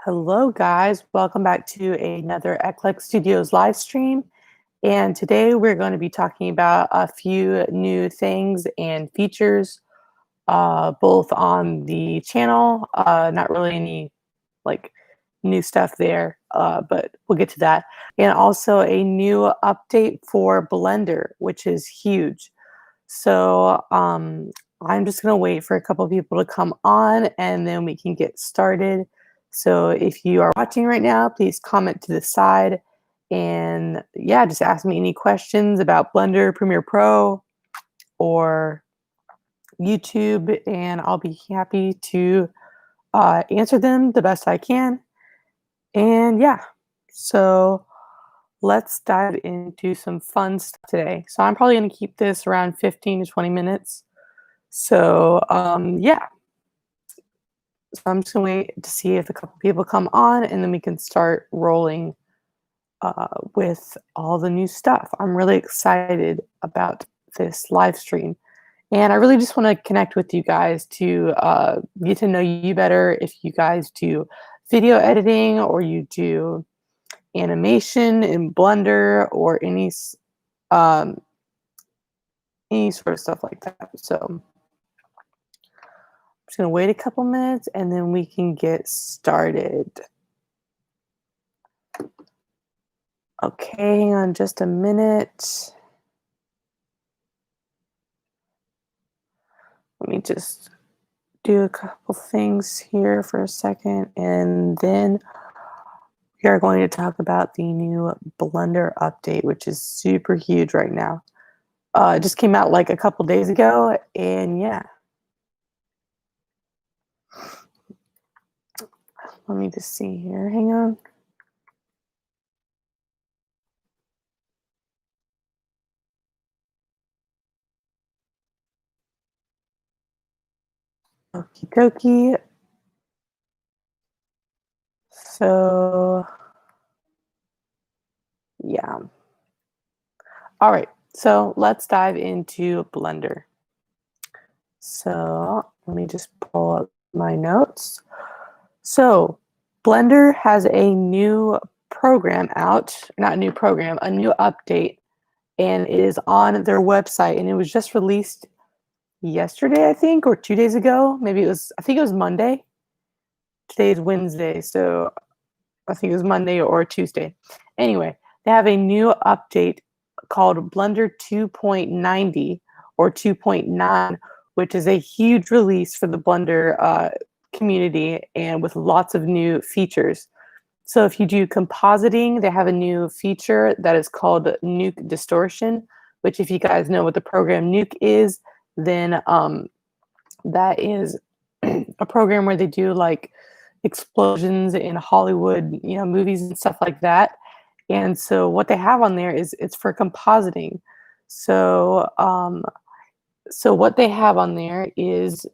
Hello, guys. Welcome back to another Eklek Studios live stream. And today we're going to be talking about a few new things and features, both on the channel. Not really any like new stuff there, but we'll get to that. And also a new update for Blender, which is huge. So I'm just going to wait for a couple of people to come on and then we can get started. So if you are watching right now, please comment to the side and yeah, just ask me any questions about Blender, Premiere Pro, or YouTube, and I'll be happy to answer them the best I can. And yeah, so let's dive into some fun stuff today. So I'm probably going to keep this around 15 to 20 minutes. So yeah, so I'm just gonna wait to see if a couple people come on, and then we can start rolling with all the new stuff. I'm really excited about this live stream, and I really just want to connect with you guys to get to know you better. If you guys do video editing or you do animation in Blender or um, any sort of stuff like that. So just gonna wait a couple minutes and then we can get started. Okay, hang on just a minute. Let me just do a couple things here for a second, and then we are going to talk about the new Blender update, which is super huge right now. It just came out like a couple days ago, and yeah. Let me just see here. Hang on. Okie dokie. So, yeah. All right. So let's dive into Blender. So let me just pull up my notes. So Blender has a new program out, not a new program, a new update, and it is on their website, and it was just released yesterday, I think, or 2 days ago. Maybe I think it was Monday. Today is Wednesday, so I think it was Monday or Tuesday. Anyway, they have a new update called Blender 2.90 or 2.9, which is a huge release for the Blender community and with lots of new features. So if you do compositing, they have a new feature that is called Nuke Distortion, which if you guys know what the program Nuke is, then that is a program where they do like explosions in Hollywood, movies and stuff like that. And so what they have on there is it's for compositing. So so what they have on there is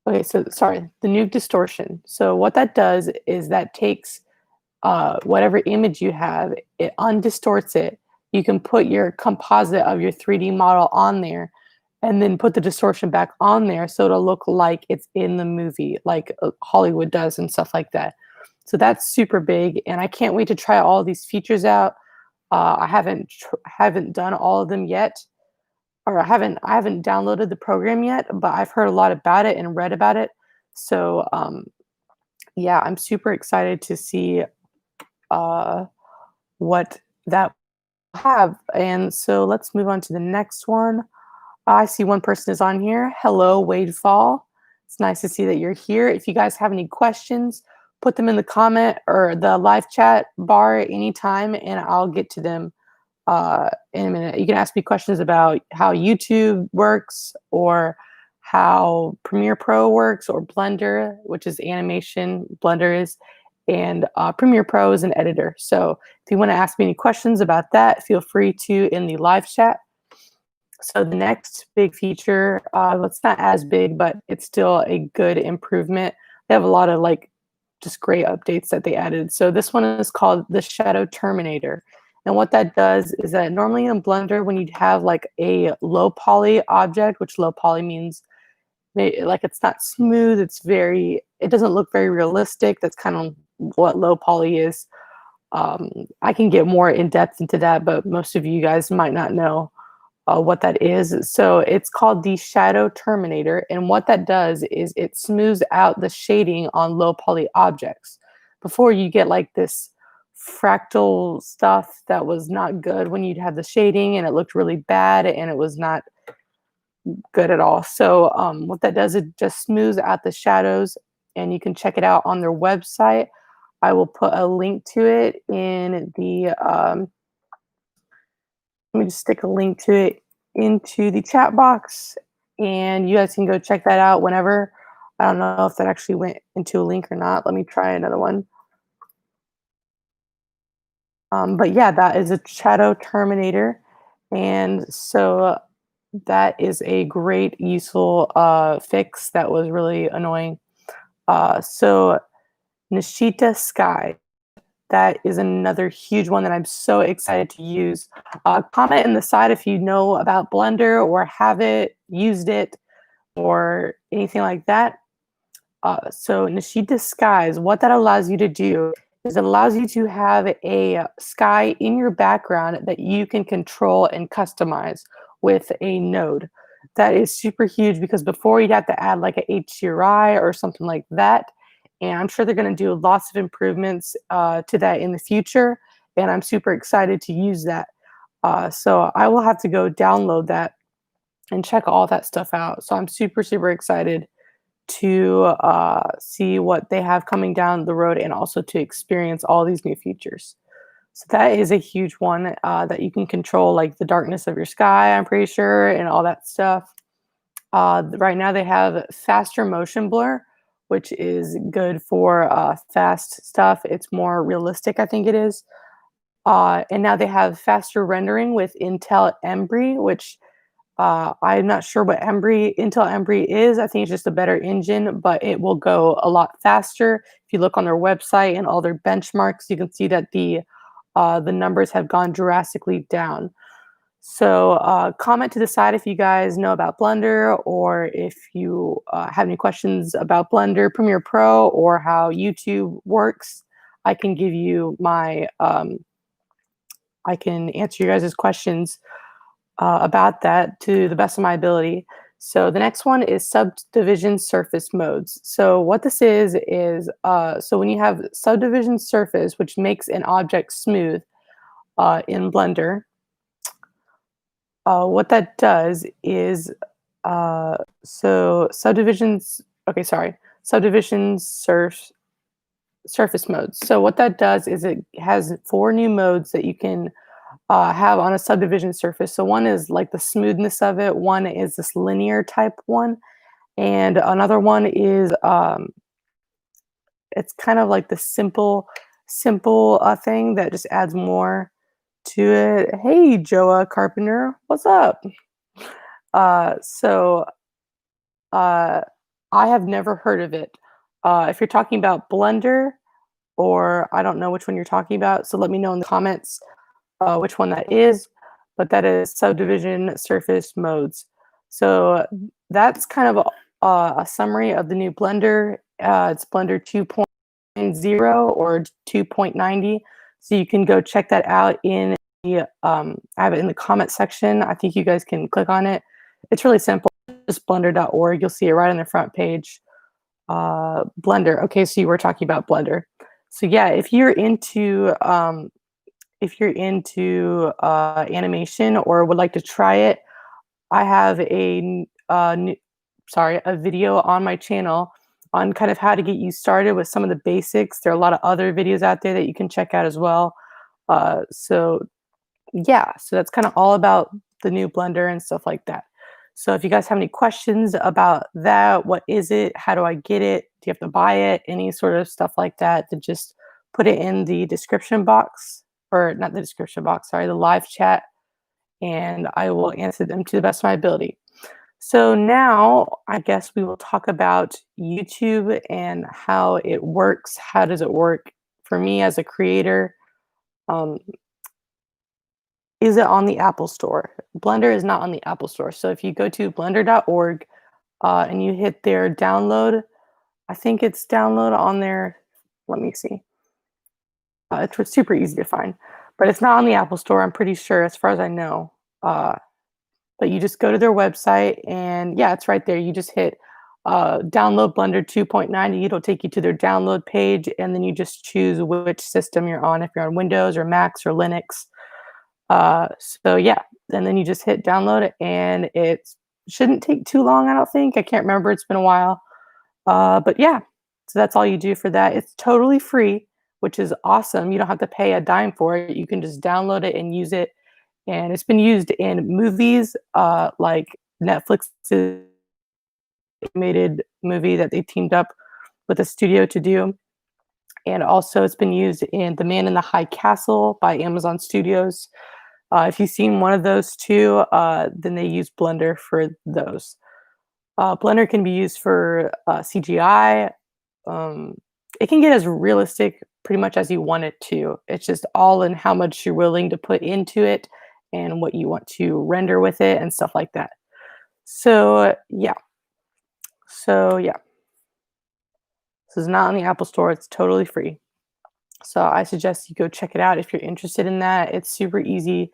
okay, so sorry, the Nuke Distortion. So what that does is that takes whatever image you have, it undistorts it. You can put your composite of your 3D model on there and then put the distortion back on there so it'll look like it's in the movie, like Hollywood does and stuff like that. So that's super big, and I can't wait to try all these features out. I haven't done all of them yet, or I haven't downloaded the program yet, but I've heard a lot about it and read about it. So yeah, I'm super excited to see what that will have. And so let's move on to the next one. I see one person is on here. Hello, Wade Fall. It's nice to see that you're here. If you guys have any questions, put them in the comment or the live chat bar anytime, and I'll get to them in a minute. You can ask me questions about how YouTube works or how Premiere Pro works or Blender, which is animation, Blender is, and Premiere Pro is an editor. So if you want to ask me any questions about that, feel free to in the live chat. So the next big feature, it's not as big, but it's still a good improvement. They have a lot of just great updates that they added. So this one is called the Shadow Terminator. And what that does is that normally in Blender, when you have like a low poly object, which low poly means like it's not smooth, it doesn't look very realistic. That's kind of what low poly is. I can get more in depth into that, but most of you guys might not know what that is. So it's called the Shadow Terminator, and what that does is it smooths out the shading on low poly objects. Before you get like this fractal stuff that was not good when you'd have the shading and it looked really bad and it was not good at all. So what that does, it just smooths out the shadows, and you can check it out on their website. I will put a link to it in the let me just stick a link to it into the chat box, and you guys can go check that out whenever. I don't know if that actually went into a link or not. Let me try another one. But yeah, that is a Shadow Terminator, and so that is a great useful fix that was really annoying. So Nishita Sky, that is another huge one that I'm so excited to use. Comment in the side if you know about Blender or have it, used it, or anything like that. So Nishita Skies, what that allows you to do is it allows you to have a sky in your background that you can control and customize with a node. That is super huge because before you'd have to add like a HDRI or something like that. And I'm sure they're going to do lots of improvements to that in the future. And I'm super excited to use that. So I will have to go download that and check all that stuff out. So I'm super, super excited to see what they have coming down the road and also to experience all these new features. So that is a huge one that you can control, like the darkness of your sky, I'm pretty sure, and all that stuff. Right now they have faster motion blur, which is good for fast stuff. It's more realistic, I think it is. And now they have faster rendering with Intel Embry, which I'm not sure what Intel Embry is. I think it's just a better engine, but it will go a lot faster. If you look on their website and all their benchmarks, you can see that the numbers have gone drastically down. So comment to the side if you guys know about Blender, or if you have any questions about Blender, Premiere Pro, or how YouTube works. I can give you my, I can answer you guys' questions about that to the best of my ability. So the next one is subdivision surface modes. So what this is so when you have subdivision surface, which makes an object smooth in Blender, what that does is so subdivisions. Okay, sorry, subdivision surface modes. So what that does is it has 4 new modes that you can have on a subdivision surface. So one is like the smoothness of it. One is this linear type one, and another one is it's kind of like the simple thing that just adds more to it. Hey, Joa Carpenter, what's up? So I have never heard of it. If you're talking about Blender, or I don't know which one you're talking about, so let me know in the comments which one that is, but that is subdivision surface modes. So that's kind of a summary of the new Blender. It's Blender 2.0 or 2.90. So you can go check that out in the, I have it in the comment section. I think you guys can click on it. It's really simple, just blender.org. You'll see it right on the front page. Blender. Okay, so you were talking about Blender. So yeah, if you're into animation or would like to try it, I have a video on my channel on kind of how to get you started with some of the basics. There are a lot of other videos out there that you can check out as well. So yeah, so that's kind of all about the new Blender and stuff like that. So if you guys have any questions about that, what is it? How do I get it? Do you have to buy it? Any sort of stuff like that, then just put it in the description box, or not the description box, sorry, the live chat, and I will answer them to the best of my ability. So now I guess we will talk about YouTube and how it works. How does it work for me as a creator? Um, is it on the Apple Store? Blender is not on the Apple Store. So if you go to blender.org and you hit their download, I think it's download on there. Let me see. It's super easy to find, but it's not on the Apple Store, I'm pretty sure, as far as I know. Uh, but you just go to their website and yeah, it's right there. You just hit download Blender 2.9 and it'll take you to their download page, and then you just choose which system you're on, if you're on Windows or Macs or Linux. So yeah, and then you just hit download and it shouldn't take too long, I don't think. I can't remember, it's been a while. But yeah, so that's all you do for that. It's totally free, which is awesome. You don't have to pay a dime for it. You can just download it and use it. And it's been used in movies, like Netflix's animated movie that they teamed up with a studio to do. And also, it's been used in The Man in the High Castle by Amazon Studios. If you've seen one of those two, then they use Blender for those. Blender can be used for CGI. Um, it can get as realistic pretty much as you want it to. It's just all in how much you're willing to put into it and what you want to render with it and stuff like that. So yeah. So yeah. This is not on the Apple Store. It's totally free. So I suggest you go check it out if you're interested in that. It's super easy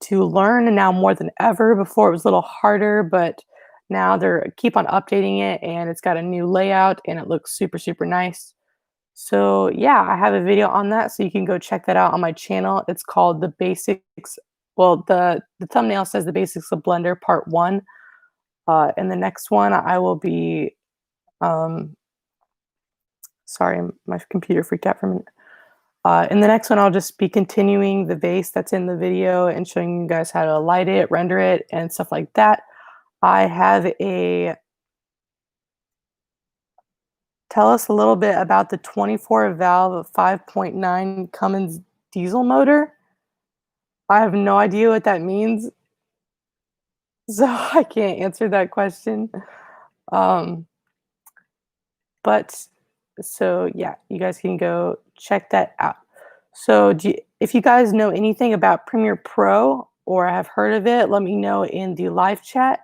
to learn now more than ever. Before it was a little harder, but now they're keep on updating it and it's got a new layout and it looks super, super nice. So yeah, I have a video on that, so you can go check that out on my channel. It's called The Basics. Well, the thumbnail says The Basics of Blender Part 1. In the next one, I will be, sorry, my computer freaked out for a minute. In the next one, I'll just be continuing the base that's in the video and showing you guys how to light it, render it, and stuff like that. I have a Tell us a little bit about the 24 valve 5.9 Cummins diesel motor. I have no idea what that means, so I can't answer that question. But so yeah, you guys can go check that out. So if you guys know anything about Premiere Pro or have heard of it, let me know in the live chat.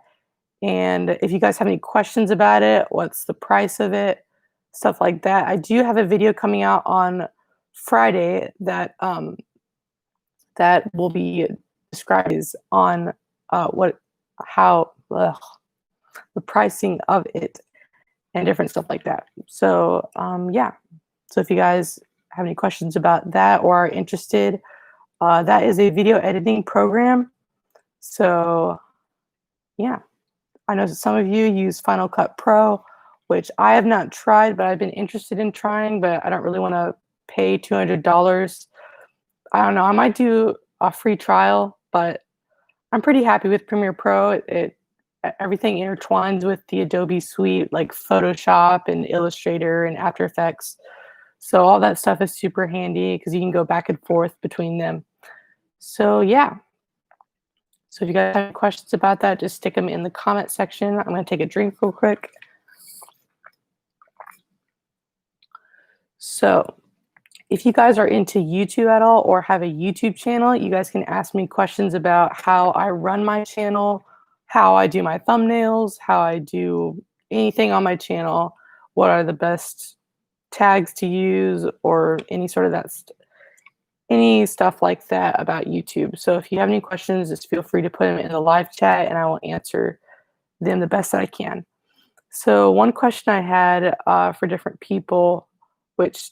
And if you guys have any questions about it, what's the price of it, stuff like that. I do have a video coming out on Friday that that will be described as on the pricing of it and different stuff like that. So yeah, so if you guys have any questions about that or are interested, that is a video editing program. So yeah, I know some of you use Final Cut Pro, which I have not tried, but I've been interested in trying, but I don't really want to pay $200. I don't know, I might do a free trial, but I'm pretty happy with Premiere Pro. Everything intertwines with the Adobe suite, like Photoshop and Illustrator and After Effects. So all that stuff is super handy because you can go back and forth between them. So yeah. So if you guys have any questions about that, just stick them in the comment section. I'm going to take a drink real quick. So if you guys are into YouTube at all or have a YouTube channel, you guys can ask me questions about how I run my channel, how I do my thumbnails, how I do anything on my channel, what are the best tags to use, or any sort of any stuff like that about YouTube. So if you have any questions, just feel free to put them in the live chat and I will answer them the best that I can. So one question I had for different people, which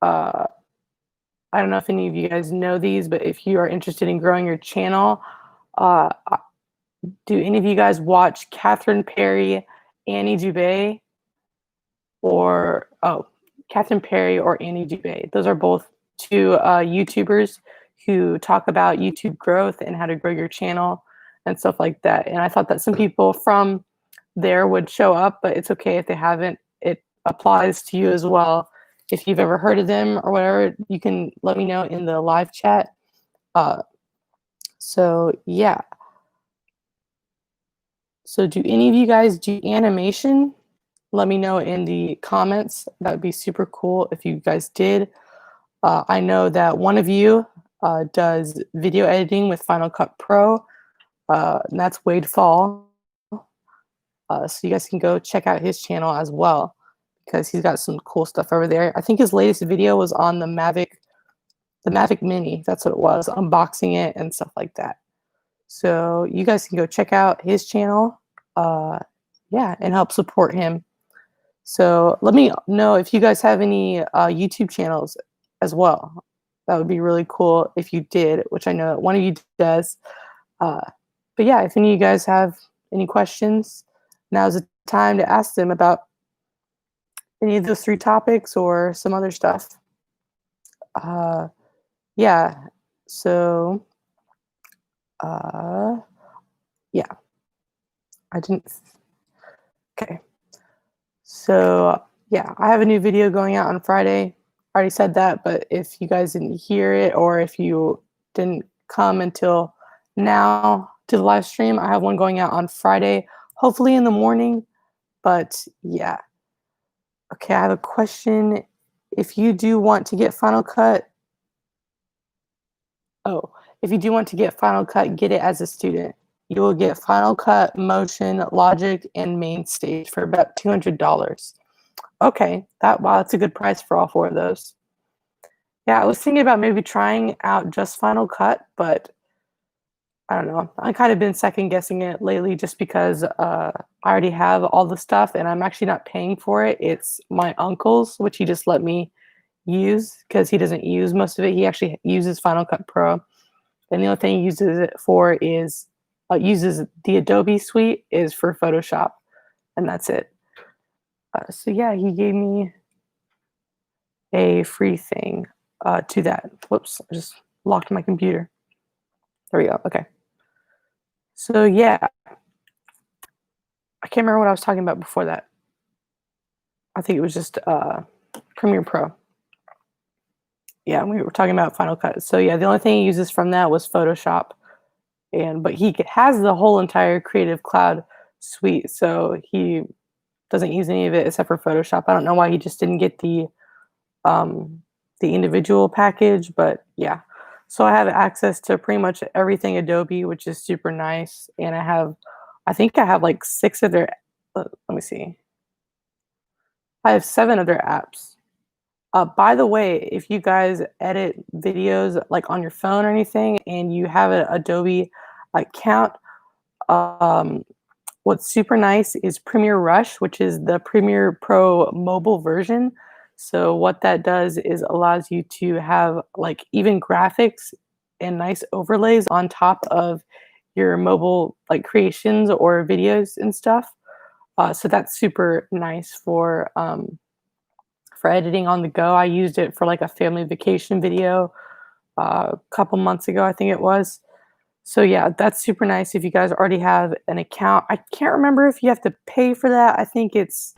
I don't know if any of you guys know these, but if you are interested in growing your channel, do any of you guys watch Catherine Perry, Annie Dubé, or Catherine Perry or Annie Dubé? Those are both two YouTubers who talk about YouTube growth and how to grow your channel and stuff like that. And I thought that some people from there would show up, but it's okay if they haven't. It applies to you as well. If you've ever heard of them or whatever, you can let me know in the live chat. So yeah. So do any of you guys do animation? Let me know in the comments. That would be super cool if you guys did. I know that one of you does video editing with Final Cut Pro, and that's Wade Fall. So you guys can go check out his channel as well because he's got some cool stuff over there. I think his latest video was on the Mavic the Mavic Mini. That's what it was, unboxing it and stuff like that. So you guys can go check out his channel, yeah, and help support him. So let me know if you guys have any YouTube channels as well. That would be really cool if you did, which I know that one of you does. But yeah, if any of you guys have any questions, now's the time to ask them about any of those 3 topics or some other stuff. Yeah, so yeah, I didn't. Okay. So yeah, I have a new video going out on Friday. I already said that, but if you guys didn't hear it or if you didn't come until now to the live stream, I have one going out on Friday, hopefully in the morning. But yeah. Okay, I have a question. If you do want to get Final Cut, if you do want to get Final Cut, get it as a student. You will get Final Cut, Motion, Logic, and Main Stage for about $200. Okay, wow, that's a good price for all 4 of those. Yeah, I was thinking about maybe trying out just Final Cut, but I don't know. I've kind of been second guessing it lately just because I already have all the stuff and I'm actually not paying for it. It's my uncle's, which he just let me use because he doesn't use most of it. He actually uses Final Cut Pro. And the only thing he uses it for is uses the Adobe suite is for Photoshop, and that's it. So yeah, he gave me a free thing to that. Whoops, I just locked my computer. There we go. Okay. So yeah, I can't remember what I was talking about before that. I think it was just Premiere Pro. Yeah, we were talking about Final Cut. So yeah, the only thing he uses from that was Photoshop, but he has the whole entire Creative Cloud suite. So he doesn't use any of it except for Photoshop. I don't know why he just didn't get the individual package, but yeah. So I have access to pretty much everything Adobe, which is super nice. And I think I have like 6 of their, let me see. I have 7 of their apps. By the way, if you guys edit videos like on your phone or anything and you have an Adobe account, what's super nice is Premiere Rush, which is the Premiere Pro mobile version. So what that does is allows you to have like even graphics and nice overlays on top of your mobile like creations or videos and stuff. So that's super nice for editing on the go. I used it for like a family vacation video a couple months ago, I think it was. So yeah, that's super nice if you guys already have an account. I can't remember if you have to pay for that. I think it's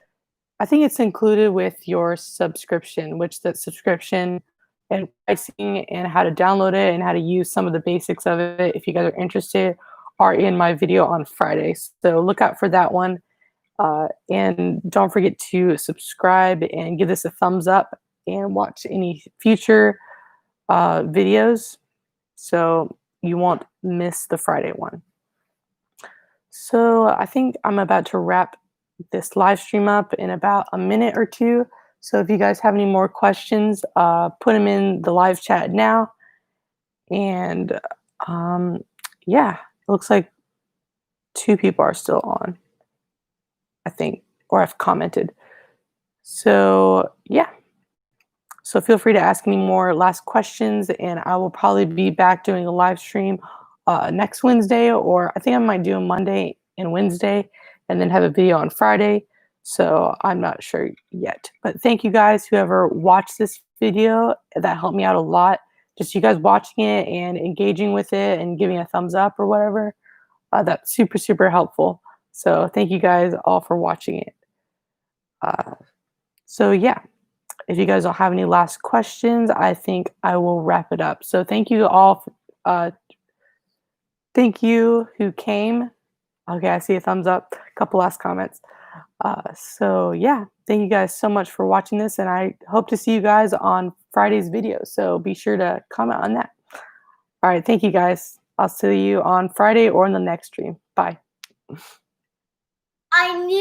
included with your subscription, which that subscription and pricing and how to download it and how to use some of the basics of it, if you guys are interested, are in my video on Friday. So look out for that one. And don't forget to subscribe and give this a thumbs up and watch any future videos so you won't miss the Friday one. So I think I'm about to wrap this live stream up in about a minute or 2. So if you guys have any more questions, put them in the live chat now. And yeah, it looks like 2 people are still on, I think, or have commented. So yeah. So feel free to ask any more last questions, and I will probably be back doing a live stream next Wednesday, or I think I might do a Monday and Wednesday, and then have a video on Friday. So I'm not sure yet. But thank you guys, whoever watched this video. That helped me out a lot. Just you guys watching it and engaging with it and giving a thumbs up or whatever. That's super, super helpful. So thank you guys all for watching it. So yeah. If you guys don't have any last questions, I think I will wrap it up. So thank you all. Thank you who came. Okay, I see a thumbs up. A couple last comments. So yeah, thank you guys so much for watching this, and I hope to see you guys on Friday's video. So be sure to comment on that. All right, thank you guys. I'll see you on Friday or in the next stream. Bye. I knew